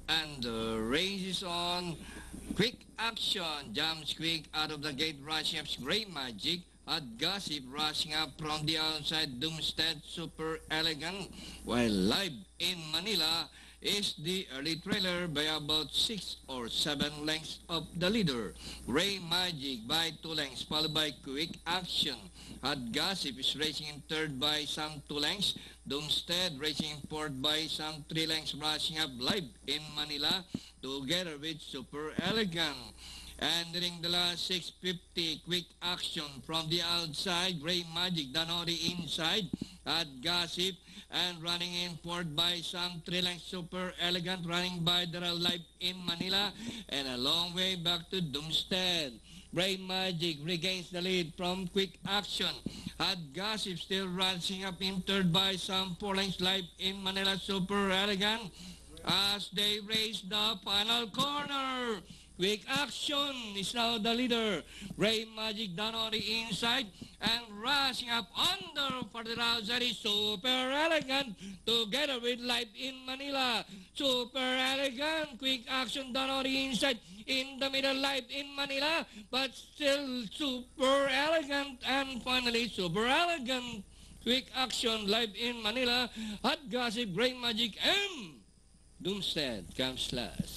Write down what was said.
And the race is on. Quick action. Jumps quick out of the gate. Rushing up Gray Magic. At Gossip rushing up from the outside. Doomstead Super Elegant. While live in Manila is the early trailer by about 6 or 7 lengths of the leader. Gray Magic by 2 lengths, followed by Quick Action. At Gossip is racing in third by some 2 lengths. Doomstead racing in fourth by some 3 lengths, rushing up live in Manila together with Super Elegant. Entering the last 650, Quick Action from the outside. Gray Magic done on the inside at Gossip, and running in fourth by some 3 lengths. Super Elegant running by the live in Manila, and a long way back to Doomstead. Gray Magic regains the lead from Quick Action. At Gossip still rushing up in third by some 4 lengths. Live in Manila, Super Elegant as they race the final corner. Quick Action is now the leader. Gray Magic down on the inside, and rushing up under for the outside is Super Elegant together with Live in Manila. Super Elegant, Quick Action down on the inside. In the middle, Live in Manila, but still Super Elegant, and finally Super Elegant. Quick Action, Live in Manila. At Gossip, Gray Magic, and Doomstead comes last.